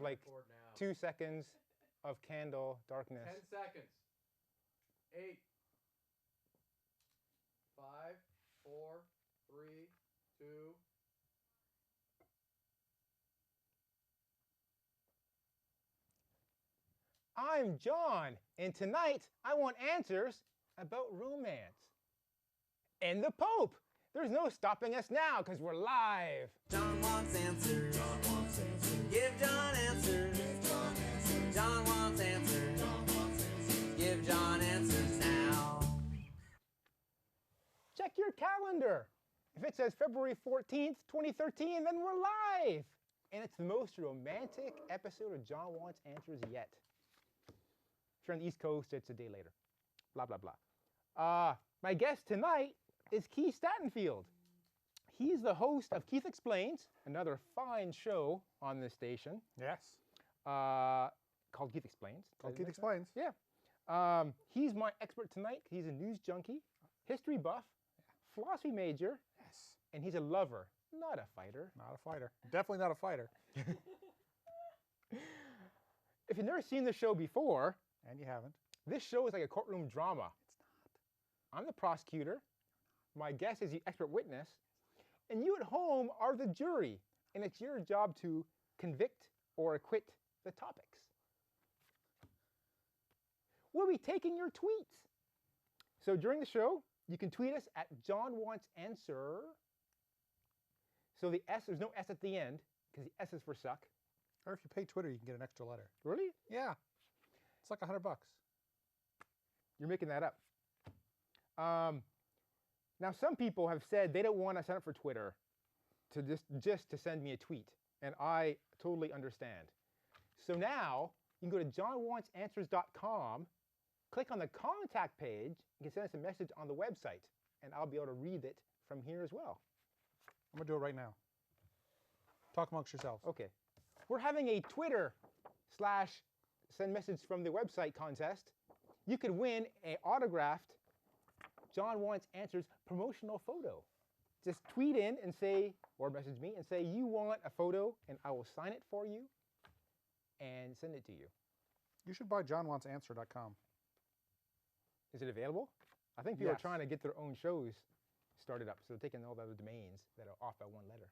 like 2 seconds of candle darkness. 10 seconds. 8, 5, 4, 3, 2. I'm John, and tonight I want answers about romance. And the Pope! There's no stopping us now because we're live. John wants answers. John wants answers. Give John answers. Give John answers. John wants answers. John wants answers. Give John answers now. Check your calendar. If it says February 14th, 2013, then we're live. And it's the most romantic episode of John Wants Answers yet. If you're on the East Coast, it's a day later. Blah, blah, blah. My guest tonight is Keith Stattenfield. He's the host of Keith Explains, another fine show on this station. Yes. Called Keith Explains. Called Keith Explains. Yeah. He's my expert tonight. He's a news junkie, history buff, philosophy major. Yes. And he's a lover, not a fighter. Not a fighter. Definitely not a fighter. If you've never seen the show before, and you haven't, this show is like a courtroom drama. It's not. I'm the prosecutor. My guest is the expert witness. And you at home are the jury. And it's your job to convict or acquit the topics. We'll be taking your tweets. So during the show, you can tweet us at John Wants Answer. So the S, there's no S at the end, because the S is for suck. Or if you pay Twitter, you can get an extra letter. Really? Yeah. It's like $100. You're making that up. Now, some people have said they don't want to sign up for Twitter to just to send me a tweet, and I totally understand. So now, you can go to johnwantsanswers.com, click on the contact page, you can send us a message on the website, and I'll be able to read it from here as well. I'm going to do it right now. Talk amongst yourselves. Okay. We're having a Twitter / send message from the website contest. You could win an autographed John Wants Answers promotional photo. Just tweet in and say, or message me and say you want a photo, and I will sign it for you and send it to you. You should buy johnwantsanswer.com. Is it available? I think people are trying to get their own shows started up, so they're taking all the other domains that are off by one letter.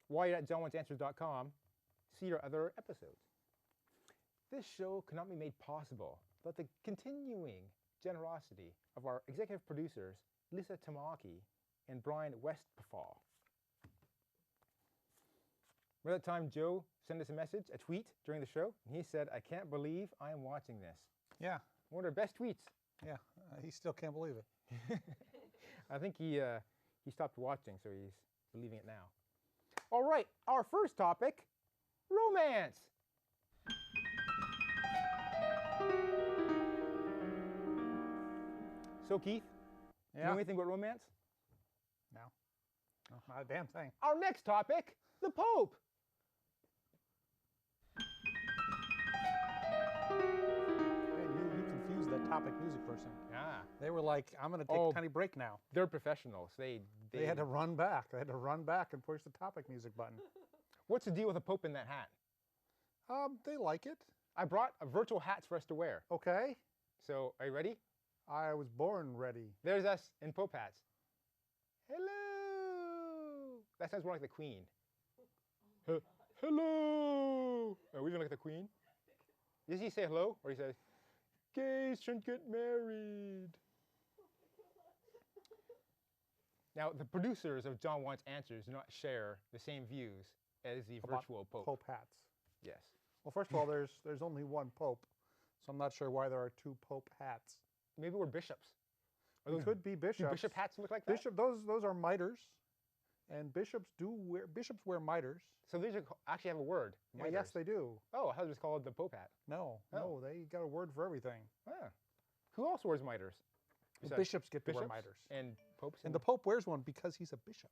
While you're at johnwantsanswers.com, see your other episodes. This show cannot be made possible without the continuing generosity of our executive producers, Lisa Tamaki and Brian Westphal. Remember that time Joe sent us a message, a tweet during the show, and he said, "I can't believe I am watching this." Yeah. One of our best tweets. Yeah. He still can't believe it. I think he stopped watching, so he's believing it now. All right, our first topic, romance. So Keith, you know anything about romance? No. No, not a damn thing. Our next topic, the Pope. You confused that topic music person. Ah. They were like, I'm going to take a tiny break now. They're professionals. They had to run back. They had to run back and push the topic music button. What's the deal with the Pope in that hat? They like it. I brought virtual hats for us to wear. Okay. So, are you ready? I was born ready. There's us in Pope hats. Hello. That sounds more like the Queen. Hello. Are we gonna look at the Queen? Does he say hello, or he says, "Gays shouldn't get married"? Now, the producers of John Wants Answers do not share the same views as the virtual Pope. Pope hats. Yes. Well, first of all, there's only one Pope, so I'm not sure why there are two Pope hats. Maybe we're bishops. It could be bishops. Do bishop hats look like that? Those are mitres, and bishops wear mitres. So these actually have a word. Yeah, yes, they do. Oh, I thought it was called the Pope hat. No, they got a word for everything. Ah. Who else wears mitres? Bishops get to wear mitres. And popes? And the Pope wears one because he's a bishop.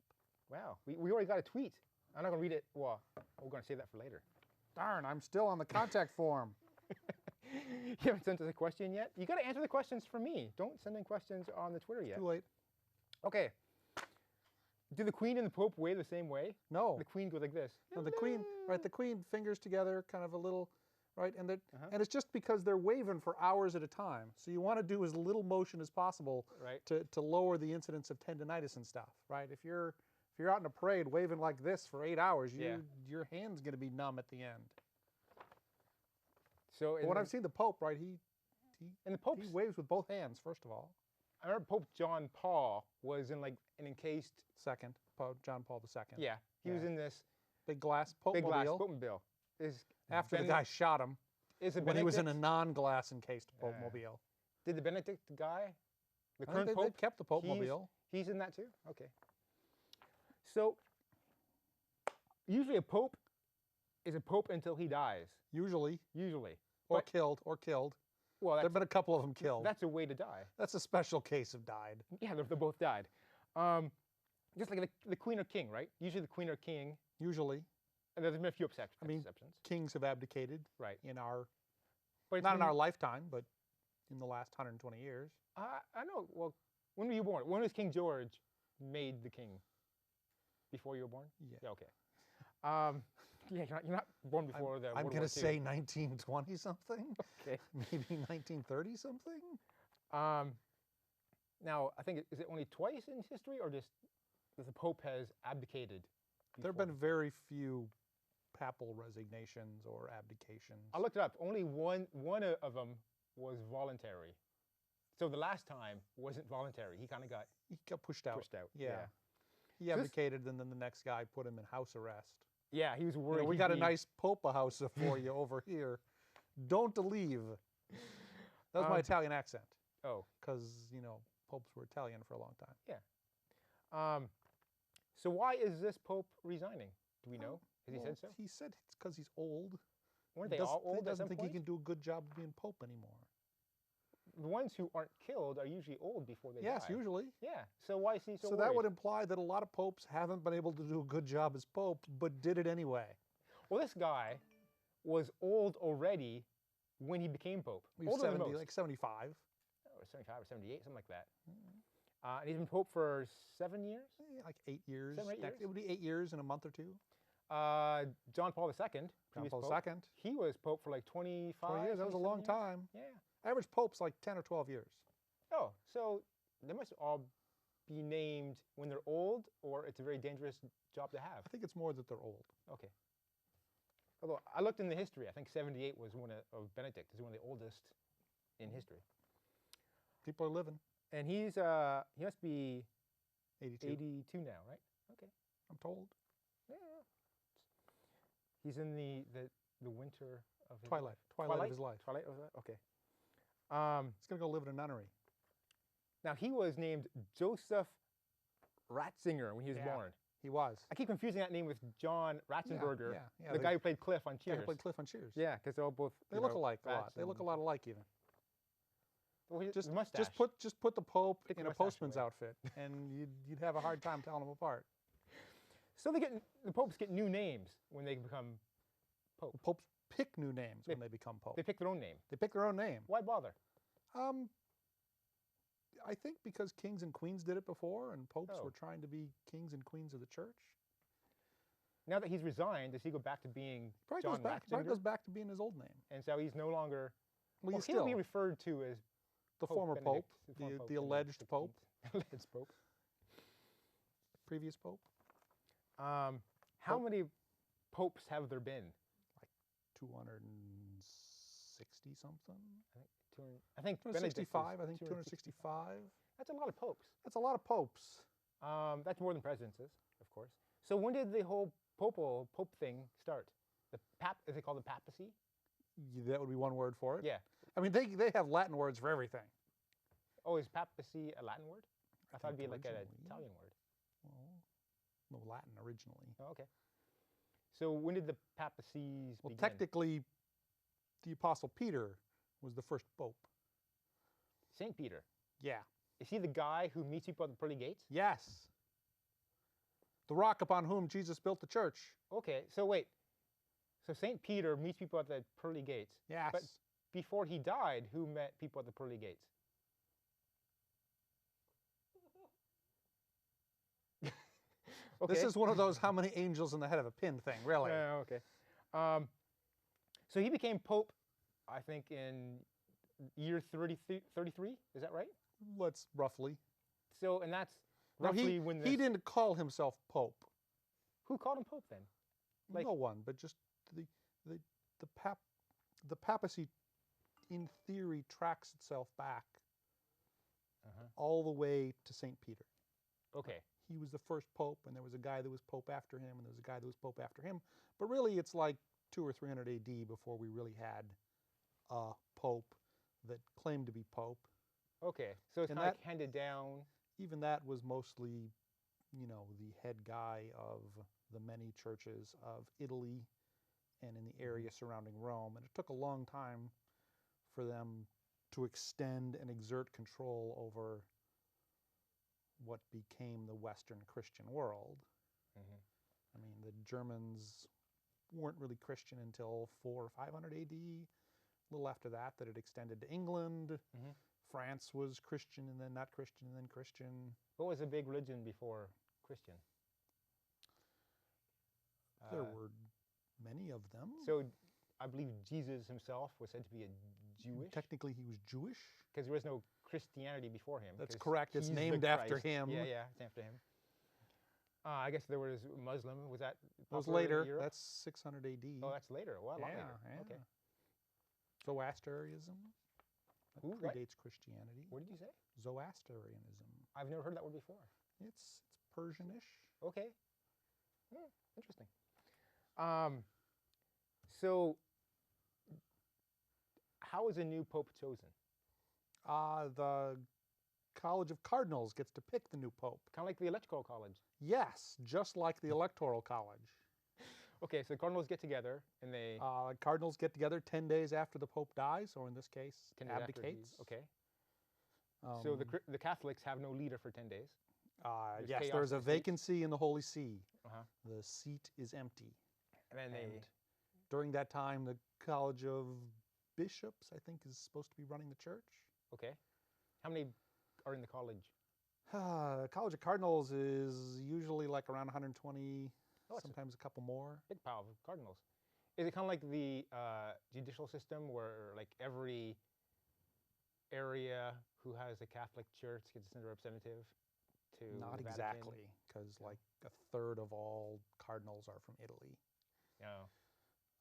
Wow, we already got a tweet. I'm not going to read it. Well, we're going to save that for later. Darn, I'm still on the contact form. You haven't sent us a question yet? You got to answer the questions for me. Don't send in questions on the Twitter yet. Too late. Okay. Do the Queen and the Pope wave the same way? No. The Queen goes like this. No, the Queen, right? The Queen fingers together, kind of a little, right? And Uh-huh. and it's just because they're waving for hours at a time. So you want to do as little motion as possible Right. to lower the incidence of tendinitis and stuff, right? If you're out in a parade waving like this for 8 hours, Yeah. your hand's going to be numb at the end. So But when I've seen the Pope, right, he Pope's, waves with both hands, first of all. I remember Pope John Paul was in like an encased. Second, Pope John Paul II. Yeah, he was Yeah. in this Big glass big glass Pope-mobile. Pope-mobile. After the guy shot him is it when he was in a Benedict? non-glass encased Pope-mobile. Did the Benedict guy, the I think current they Pope, kept the Pope-mobile. he's in that too? Okay. So, usually a Pope is a Pope until he dies. Usually. Usually. Or But- killed. Well, There have been a couple of them killed. that's a way to die. That's a special case of died. Yeah, they both died. Just like the Queen or King, right? Usually the Queen or King, Usually. and there's been a few exceptions. I mean, kings have abdicated right. in our, But it's not in been- our lifetime, but in the last 120 years. I know. Well, when were you born? When was King George made the king? Before you were born? Yeah. Okay. Yeah, you're not born before the. I'm World going War to II. say 1920 something. Okay. Maybe 1930 something. Now, I think is it only twice in history, or just that the Pope has abdicated? There have before? been very few papal resignations or abdications. I looked it up. Only one of them was voluntary. So the last time wasn't voluntary. He kind of got He got pushed out. pushed out. Yeah. He So this- abdicated, and then the next guy put him in house arrest. Yeah, he was You worried. know, we he'd got a be- nice Pope house for you over here. Don't leave. That was my Italian accent, Oh. because, you know, popes were Italian for a long time. So why is this Pope resigning? Do we know? Has he said so? He said it's because he's old. Weren't He they all old He at doesn't some think point? he can do a good job of being Pope anymore. The ones who aren't killed are usually old before they Yes, die. usually. Yeah. So why is he so So that worried? would imply that a lot of popes haven't been able to do a good job as Pope, but did it anyway. Well, this guy was old already when he became Pope. He was Older than 70, most. like 75. Or 75 or 78, something like that. And he's been Pope for 7 years. Like 8 years. 7 or 8 Next- years? It would be 8 years in a month or two. John Paul II, John previous Paul Pope, II. he was Pope for like 25 4 years. That was a 27 long years. time. Yeah. Average Pope's like 10 or 12 years. Oh, so they must all be named when they're old, or it's a very dangerous job to have. I think it's more that they're old. Okay. Although I looked in the history, I think 78 was one of Benedict is one of the oldest in history, People are living. and he must be 82. 82 now, right? Okay. I'm told. Yeah. He's in the winter of his Twilight. Twilight of his life. Twilight of that. Okay. He's going to go live in a nunnery. Now he was named Joseph Ratzinger when he was Yeah. born. He was. I keep confusing that name with John Ratzenberger, yeah, the guy who played Cliff on guy who Cheers. played Cliff on Cheers. Yeah, because they're all both. They you look know, alike a lot. Rats They look a and- lot alike even. Well, Just the mustache. just put the Pope Take the in a mustache postman's away. outfit, and you'd have a hard time telling them apart. So the popes get new names when they become pope. Popes pick new names when They- they become Pope. They pick their own name. They pick their own name. Why bother? I think because kings and queens did it before, and popes Oh. were trying to be kings and queens of the church. Now that he's resigned, does he go back to being Probably John goes Ratzinger? back to being his old name. And so he's no longer. Well, Well, he's he'll still be referred to as the Pope former Benedict, Pope, former Pope the Benedict alleged 16th. Pope, Alleged Pope. previous Pope. How Pope. many popes have there been? 260 something. I think Benedict was 265. I think 260. 265. That's a lot of popes. That's a lot of popes. That's more than presidents, of course. So when did the whole Pope thing start? Is it called the papacy? That would be one word for it. Yeah. I mean, they have Latin words for everything. Oh, is papacy a Latin word? I thought it'd be think like an originally. Italian word. Well, no Latin originally. Oh, okay. So when did the papacies Well, begin? technically, the Apostle Peter was the first Pope. Saint Peter. Yeah. Is he the guy who meets people at the pearly gates? Yes. The rock upon whom Jesus built the church. Okay, so wait. So Saint Peter meets people at the pearly gates. Yes. But before he died, who met people at the pearly gates? Okay. This is one of those how many angels in the head of a pin thing, really. Yeah, okay. So he became Pope, I think, in year 33. Is that right? Let's roughly. So, and that's No, roughly when he didn't call himself Pope. Who called him Pope then? Like- No one, but just the papacy, in theory, tracks itself back all the way to St. Peter. Okay. He was the first pope, and there was a guy that was pope after him, and there was a guy that was pope after him. But really, it's like 200 or 300 AD before we really had a pope that claimed to be pope. Okay. So it's And kind of that- handed down. Even that was mostly, the head guy of the many churches of Italy and in the area surrounding Rome. And it took a long time for them to extend and exert control over what became the Western Christian world. I mean, the Germans weren't really Christian until 400 or 500 AD. A little after that it extended to England. France was Christian and then not Christian and then Christian. What was the big religion before Christian? There were many of them. So I believe Jesus himself was said to be a Jewish, Technically, he was Jewish. because there was no Christianity before him. That's 'cause correct. It's he's the named after Christ. him. Yeah, it's after him. I guess there was Muslim. Was that It was popular in later. Europe? That's 600 AD. Oh, that's later. Well, a lot later. yeah. Okay. Zoroastrianism. That Who? What? predates Christianity. What did you say? Zoroastrianism. I've never heard that word before. It's Persianish. Okay. Interesting. So how is a new pope chosen? The College of Cardinals gets to pick the new pope. Kind of like the electoral college. Yes, just like the Electoral College. Okay, so cardinals get together and they Cardinals get together 10 days after the pope dies, or in this case, 10 days after abdicates. he- Okay. So Um, the Catholics have no leader for 10 days. there's yes, chaos there's in a the states. vacancy in the Holy See. Uh-huh. The seat is empty. And then they And during that time, the College of Bishops, I think, is supposed to be running the church. okay. How many are in the college? College of Cardinals is usually like around 120, Oh, it's a sometimes a couple more. big pile of cardinals. Is it kind of like the judicial system where like every area who has a Catholic church gets to send a representative to Not the Vatican? exactly, because like a third of all cardinals are from Italy. No.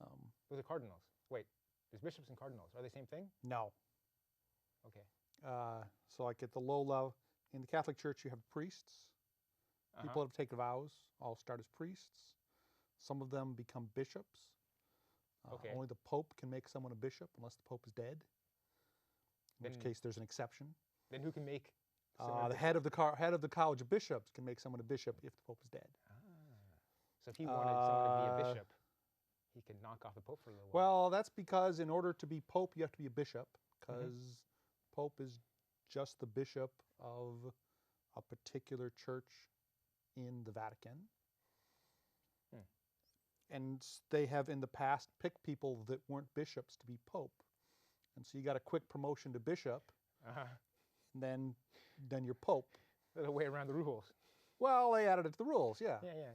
Um, Those are cardinals. Wait, there's bishops and cardinals. Are they the same thing? no. Okay. So like at the low level, in the Catholic Church, you have priests. People that have taken vows all start as priests. Some of them become bishops. Okay. Only the Pope can make someone a bishop unless the Pope is dead. In which Then- case, there's an exception. Then who can make someone a The bishop? head of the College of Bishops can make someone a bishop if the Pope is dead. So if he wanted someone to be a bishop, he could knock off the Pope for a little while. Well, that's because in order to be Pope, you have to be a bishop, because Pope is just the bishop of a particular church in the Vatican. And they have in the past picked people that weren't bishops to be Pope. And so you got a quick promotion to bishop, and then you're Pope. The way around the rules. Well, they added it to the rules, yeah. Yeah.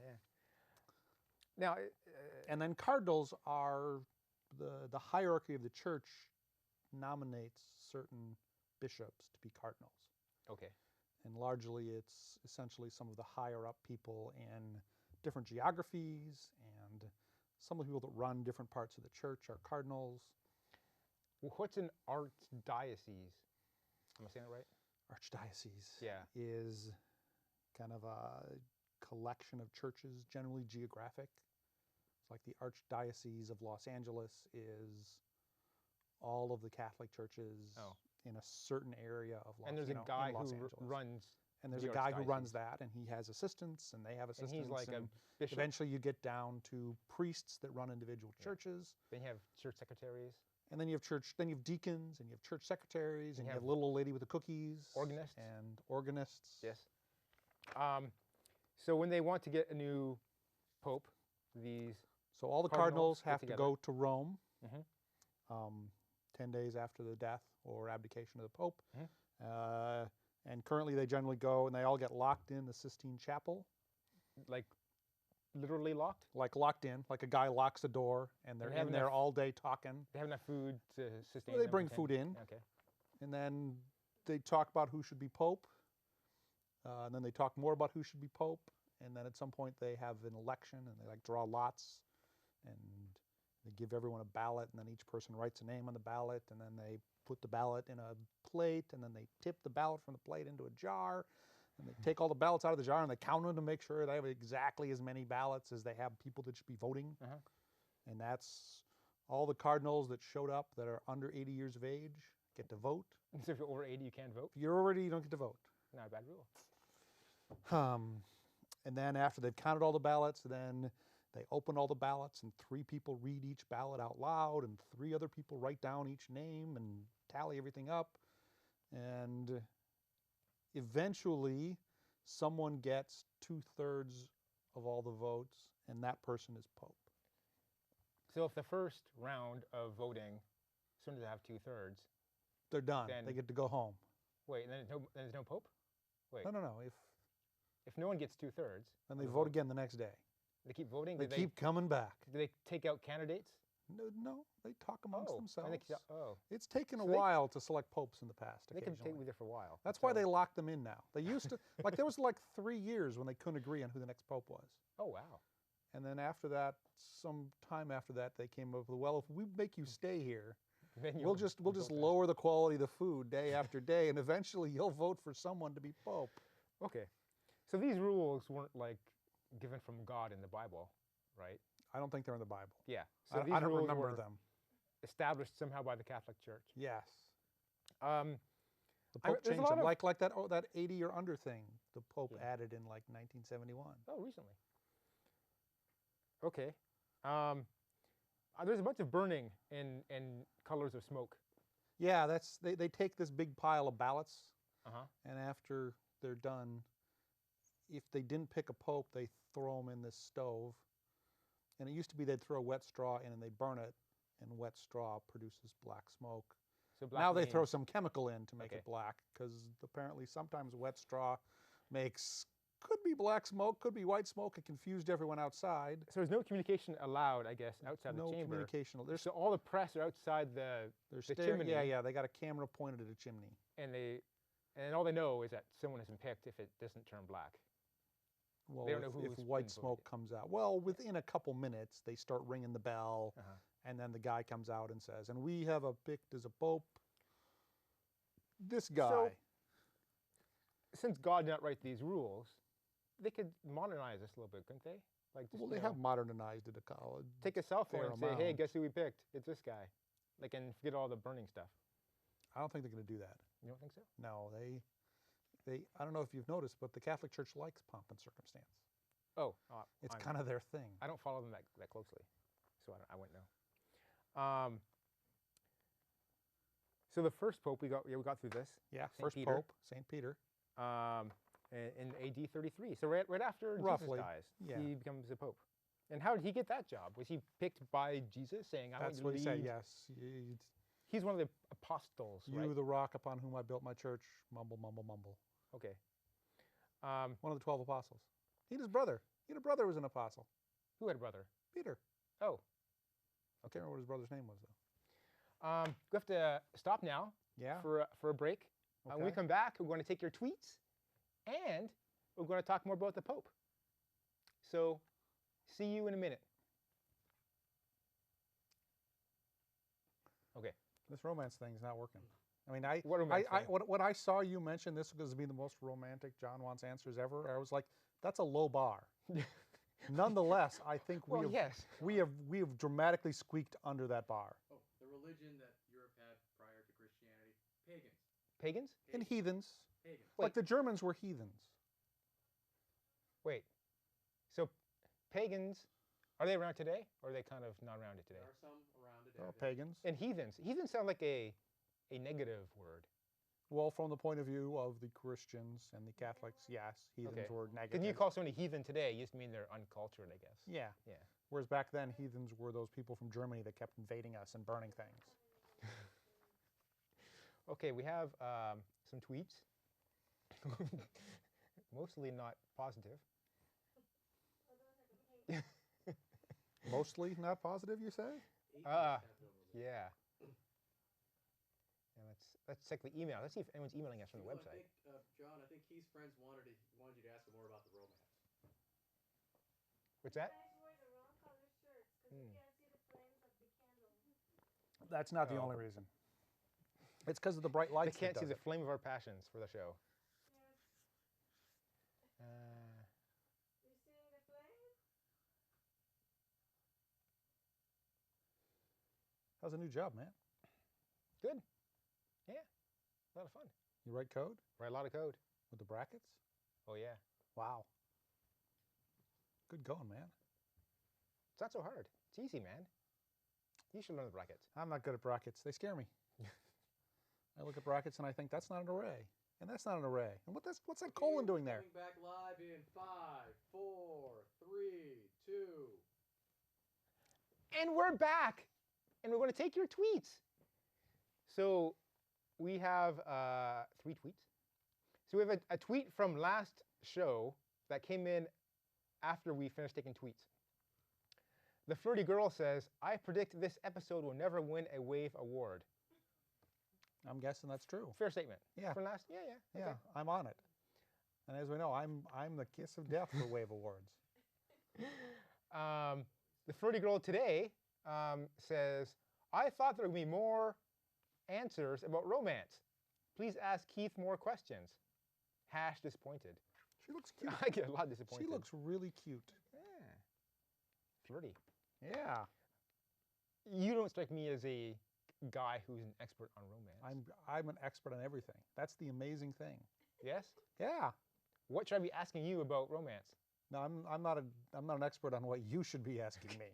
Now, And then cardinals are the hierarchy of the church nominates certain bishops to be cardinals. okay. And largely it's essentially some of the higher up people in different geographies, and some of the people that run different parts of the church are cardinals. Well, what's an archdiocese? Am I saying it right? Archdiocese Yeah. is kind of a collection of churches, generally geographic. It's like the Archdiocese of Los Angeles is all of the Catholic churches in a certain area of Los Angeles. And there's a guy Los who Angeles. runs. And there's the a guy who runs archdiocese. that, and he has assistants, and they have And assistants. he's like a and bishop. eventually you get down to priests that run individual churches. Then you have church secretaries, And then you have deacons, and you have church secretaries, and You you have have little old lady with the cookies. organists. And organists. yes. So when they want to get a new pope, these So all the Cardinals cardinals get have to together. go to Rome Mhm. 10 days after the death or abdication of the Pope. Mhm. And currently they generally go and they all get locked in the Sistine Chapel. like literally locked? Like locked in, like a guy locks a door and they're And they have in there enough- all day talking. They have enough food to sustain Well, they them bring for food 10 in, Okay. and then they talk about who should be pope, and then they talk more about who should be pope, and then at some point they have an election and they like draw lots, and they give everyone a ballot, and then each person writes a name on the ballot, and then they put the ballot in a plate, and then they tip the ballot from the plate into a jar, and they take all the ballots out of the jar and they count them to make sure they have exactly as many ballots as they have people that should be voting. Uh-huh. And that's all the cardinals that showed up that are under 80 years of age get to vote. So if you're over 80, you can't vote? If you're over 80, you don't get to vote. Not a bad rule. And then after they've counted all the ballots, then they open all the ballots and 3 people read each ballot out loud and 3 other people write down each name and tally everything up. And eventually someone gets 2/3 of all the votes and that person is pope. So if the first round of voting, as soon as they have 2/3, They're done. Then- They get to go home. wait, and then there's no pope? Wait, No. if no one gets 2/3, Then they of the vote vote, again the next day. They keep voting? They Do keep coming back. do they take out candidates? No, they talk amongst And themselves. they keep, It's taken a So they- while to select popes in the past. they can Occasionally. be there for a while. That's why So- they lock them in now. They used to, like, there was like 3 years when they couldn't agree on who the next pope was. Oh, wow. And then after that, some time after that, they came up with, well, if we make you stay here, Then we'll just lower the quality of the food day after day, and eventually you'll vote for someone to be pope. Okay. So these rules weren't like given from God in the Bible, right? I don't think they're in the Bible. Yeah. So I these don't rules remember were them. established somehow by the Catholic Church. Yes. Um, The I- Pope there's a changed lot them, of- like that 80 or under thing. The Pope Yeah. added in like 1971. oh, recently. Okay. There's a bunch of burning and colors of smoke. Yeah, they take this big pile of ballots, Uh-huh. and after they're done, if they didn't pick a pope, they throw them in this stove. And it used to be they'd throw wet straw in and they'd burn it, and wet straw produces black smoke. So black Now they throw means- some chemical in to make Okay. it black, because apparently sometimes wet straw could be black smoke, could be white smoke. It confused everyone outside. So there's no communication allowed, I guess, outside No the chamber. communication. There's So all the press are outside the chimney. Yeah, they got a camera pointed at a chimney. and all they know is that someone has been picked if it doesn't turn black. Well, don't know if who's white been smoke voted. comes out, well, within a couple minutes, they start ringing the bell, Uh-huh. and then the guy comes out and says, "And we have picked as a pope this guy." Since God did not write these rules, they could modernize this a little bit, couldn't they? Like just Well, they you have know, modernized it a college. take a cell phone fair and say, "Hey, amount. guess who we picked? It's this guy." Like, and forget all the burning stuff. I don't think they're going to do that. You don't think so? No, they. I don't know if you've noticed, but the Catholic Church likes pomp and circumstance. Oh, It's kind of their thing. I don't follow them that closely, so I wouldn't know. So the first pope we got through this. Yeah, Saint first Peter. pope, Saint Peter. In AD 33. So right after Roughly, Jesus dies, yeah. he becomes the pope. And how did he get that job? Was he picked by Jesus, saying, "I want That's you to what he said. lead"? Yes, He's one of the apostles, you, right? the rock upon whom I built my church. Mumble, mumble, mumble. Okay. One of the 12 apostles. He and his brother. He and a brother was an apostle. Who had a brother? Peter. Oh. I can't remember what his brother's name was though. We have to stop now Yeah. for a break. When we Okay. come back, we're going to take your tweets, and we're going to talk more about the Pope. So, see you in a minute. Okay. This romance thing's not working. I mean, What romance thing? what I saw you mention this was being the most romantic John Wants Answers ever. I was like, that's a low bar. Nonetheless, I think Well, yes. we have dramatically squeaked under that bar. Oh, the religion that Europe had prior to Christianity. Pagans. Pagans? And heathens. Pagans. Like the Germans were heathens. Wait. So, pagans, are they around today, or are they kind of not around it today? There are some around today. They're all that- pagans. And heathens. Heathens sound like a negative word. Well, from the point of view of the Christians and the Catholics, yes, heathens Okay. were negative. Can you call somebody heathen today? You just mean they're uncultured, I guess. Yeah. Yeah. Whereas back then, heathens were those people from Germany that kept invading us and burning things. Okay, we have some tweets. Mostly not positive. Mostly not positive, you say? Yeah. And let's check the email. Let's see if anyone's emailing us from the website. John, I think Keith's friends wanted you to ask him more about the romance. What's that? That's not the Oh. only reason. It's because of the bright They lights. can't that see does the it. flame of our passions for the show. How's the new job, man? Good. Yeah. A lot of fun. You write code Write a lot of code. with the brackets? Oh, yeah. Wow. Good going, man. It's not so hard. It's easy, man. You should learn the brackets. I'm not good at brackets. They scare me. I look at brackets and I think that's not an array, and that's not an array. And what's that colon doing there? Coming back live in 5, 4, 3, 2. And we're back. And we're going to take your tweets. So we have 3 tweets. So we have a tweet from last show that came in after we finished taking tweets. The Flirty Girl says, I predict this episode will never win a Wave Award. I'm guessing that's true. Fair statement. Yeah. From last, yeah. Yeah, Okay. I'm on it. And as we know, I'm the kiss of death for Wave Awards. The Flirty Girl today says, I thought there would be more answers about romance. Please ask Keith more questions. # disappointed. She looks cute. I get a lot disappointed. She looks really cute. Yeah. Flirty. Yeah. You don't strike me as a guy who's an expert on romance. I'm an expert on everything. That's the amazing thing. Yes? Yeah. What should I be asking you about romance? No, I'm not an expert on what you should be asking me.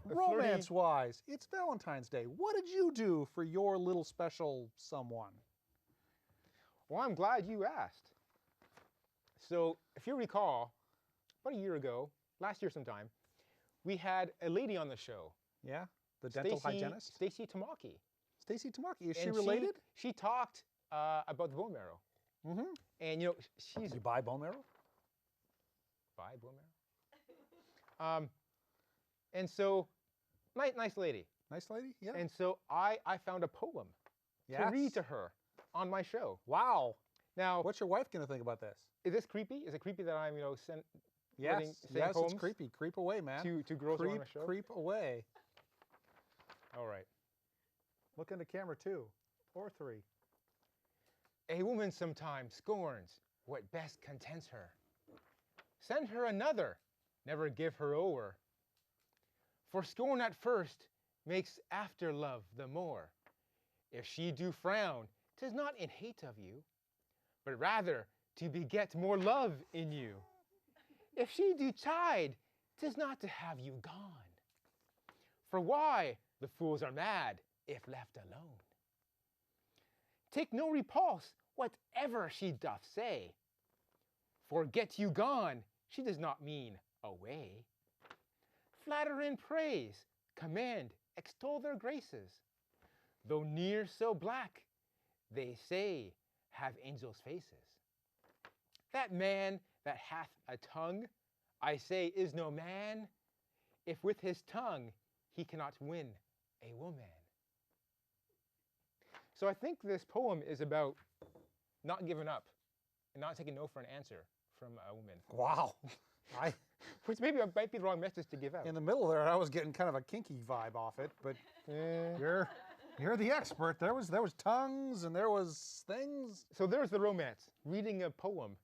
Romance-wise, it's Valentine's Day. What did you do for your little special someone? Well, I'm glad you asked. So, if you recall, about a year ago, last year sometime, we had a lady on the show. Yeah? The dental hygienist? Stacy Tamaki. Stacy Tamaki. Is she And related? She talked about the bone marrow. Mm-hmm. And, you know, she's... You buy bone marrow? Buy bone marrow? And so, nice lady. Nice lady? Yeah. And so I found a poem to read to her on my show. Wow. Now, What's your wife going to think about this? is this creepy? Is it creepy that I'm, you know, sending Yes, poems it's creepy. Creep away, man. to girls who are on my show? Creep away. All right. Look into camera 2 or 3. A woman sometimes scorns what best contents her. Send her another, never give her o'er. For scorn at first makes after love the more. If she do frown, 'tis not in hate of you, but rather to beget more love in you. If she do chide, 'tis not to have you gone. For why the fools are mad if left alone. Take no repulse, whatever she doth say. For get you gone, she does not mean away. Flatter and praise, commend, extol their graces. Though near so black, they say, have angels' faces. That man that hath a tongue, I say, is no man, if with his tongue he cannot win a woman. So I think this poem is about not giving up and not taking no for an answer from a woman. Wow. Which maybe might be the wrong message to give out. In the middle there, I was getting kind of a kinky vibe off it, but you're the expert. There was tongues and there was things. So there's the romance, reading a poem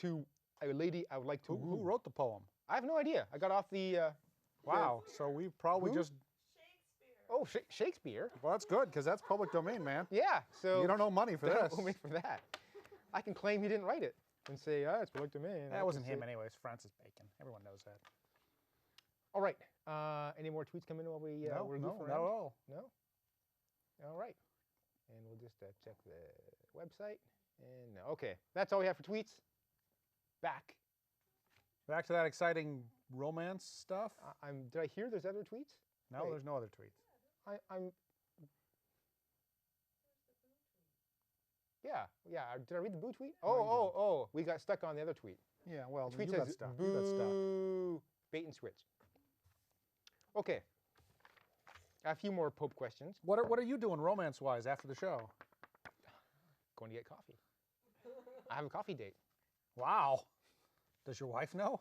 to a lady I would like to Who woo. wrote the poem? I have no idea. I got off the... Wow. So we probably Who? just... Oh, Shakespeare. Well, that's good because that's public domain, man. Yeah, so... You don't know money for they this. don't owe me for that. I can claim he didn't write it and say, it's public domain. That wasn't him anyways. Francis Bacon. Everyone knows that. All right. Any more tweets come in while we we're no, goofing not at around? all. No? All right. And we'll just check the website. And no. Okay, that's all we have for tweets. Back. Back to that exciting romance stuff. Did I hear there's other tweets? No, wait. there's no other tweets. Yeah. Did I read the boo tweet? Oh, we got stuck on the other tweet. Yeah, well, Tweet you got says, stuff. You got stuff. boo, bait and switch. Okay. A few more Pope questions. What are you doing romance-wise after the show? Going to get coffee. I have a coffee date. Wow. Does your wife know?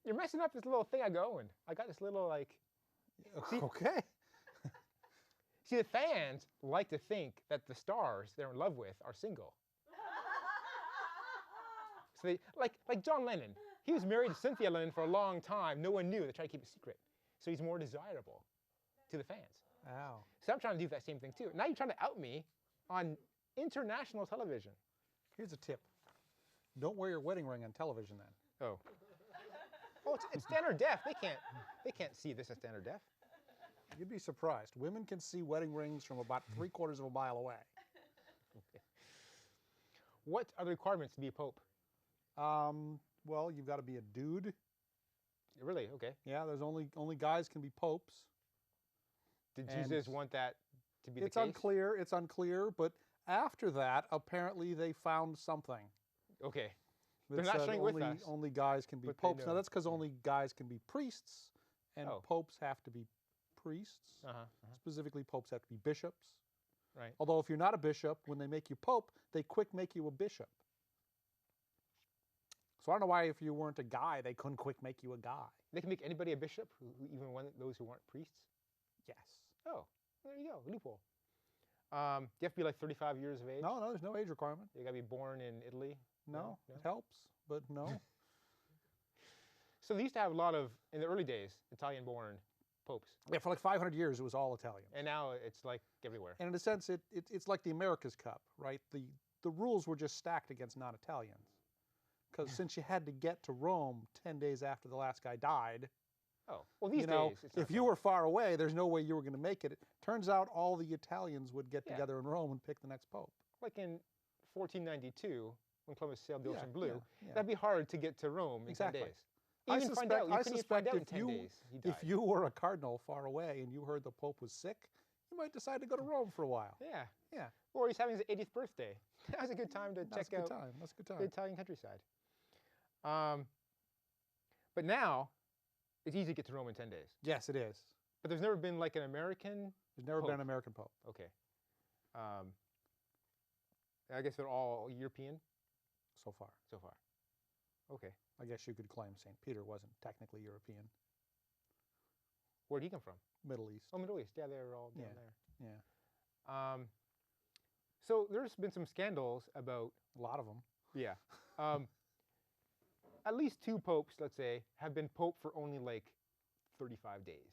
You're messing up this little thing I going. I got this little, like... Okay. See, the fans like to think that the stars they're in love with are single. So they, like John Lennon. He was married to Cynthia Lennon for a long time. No one knew. They tried to keep it secret. So he's more desirable to the fans. Wow. So I'm trying to do that same thing too. Now you're trying to out me on international television. Here's a tip. Don't wear your wedding ring on television then. Oh. Oh, it's standard def. They can't see this at standard def. You'd be surprised. Women can see wedding rings from about 3/4 of a mile away. Okay. What are the requirements to be a pope? Well, you've got to be a dude. Really? Okay. Yeah, there's only guys can be popes. Did And Jesus want that to be the It's case? unclear. It's unclear. But after that, apparently they found something. Okay. that They're not said sharing with only, us, only guys can be but they popes. Now know. that's because only guys can be priests, and Oh. popes have to be priests. Specifically, popes have to be bishops. Right. Although if you're not a bishop, when they make you pope, they quick make you a bishop. So I don't know why if you weren't a guy, they couldn't quick make you a guy. They can make anybody a bishop, even those who weren't priests? Yes. Oh, there you go. Loophole. Do you have to be like 35 years of age? No, there's no age requirement. You got to be born in Italy? No, No? it helps, but no. So they used to have a lot of, in the early days, Italian-born popes. Yeah, for like 500 years, it was all Italian. And now it's like everywhere. And in a sense, it's like the America's Cup, right? The rules were just stacked against non-Italians. Because since you had to get to Rome 10 days after the last guy died, Oh, well, these you know, days, it's not if you so. were far away, there's no way you were going to make it. Turns out all the Italians would get Yeah. together in Rome and pick the next pope. Like in 1492, when Columbus sailed the Yeah, ocean blue, yeah. that'd be hard to get to Rome in Exactly. 10 days. I Even find out, you couldn't even find out in 10 you, days. He died. if you were a cardinal far away and you heard the pope was sick, you might decide to go to Rome for a while. Yeah. Yeah. Or he's having his 80th birthday. That was a good time to That's check a good out time. That's a good the time. Italian countryside. But now, it's easy to get to Rome in 10 days. Yes, it is. But there's never been like an American. There's never been Pope. an American pope. Okay. I guess they're all European So far. so far. Okay. I guess you could claim St. Peter wasn't technically European. Where'd he come from? Middle East. Oh, Middle East. Yeah, they're all down Yeah. there. Yeah. So there's been some scandals about, A lot of them. yeah, at least 2 popes, let's say, have been pope for only like 35 days.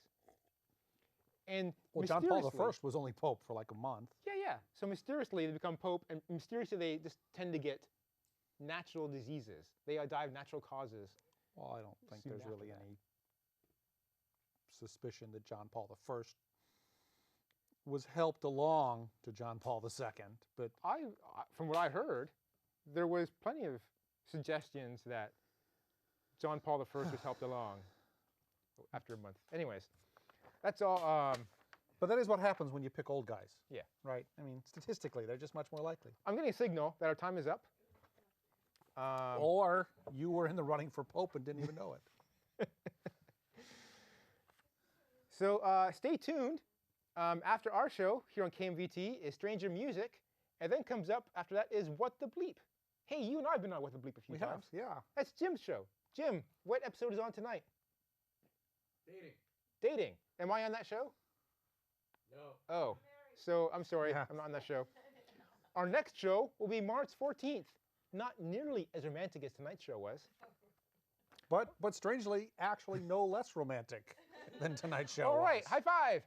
And Well, John Paul I mysteriously- was only pope for like a month. Yeah. So mysteriously they become pope, and mysteriously they just tend to get natural diseases. They die of natural causes. Well, I don't think Soon there's after really that. any suspicion that John Paul I was helped along to John Paul II. But From what I heard, there was plenty of suggestions that John Paul I was helped along after a month. Anyways, that's all. but that is what happens when you pick old guys. Yeah. Right? I mean, statistically, they're just much more likely. I'm getting a signal that our time is up. Or you were in the running for pope and didn't even know it. So stay tuned. After our show here on KMVT is Stranger Music, and then comes up after that is What the Bleep. Hey, you and I have been on What the Bleep a few We times. have, yeah. That's Jim's show. Jim, what episode is on tonight? Dating. Dating. Am I on that show? No. Oh, so I'm sorry, Yeah. I'm not on that show. Our next show will be March 14th. Not nearly as romantic as tonight's show was. But strangely, actually no less romantic than tonight's show All right, was. high five.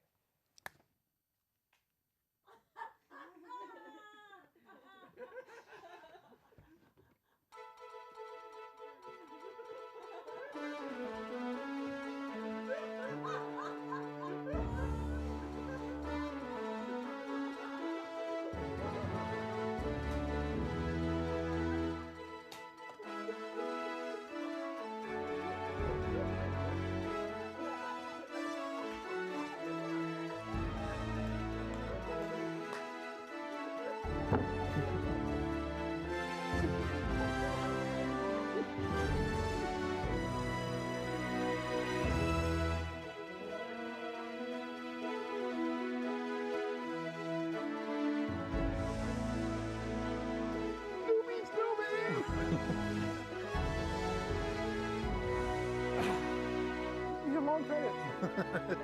long credits.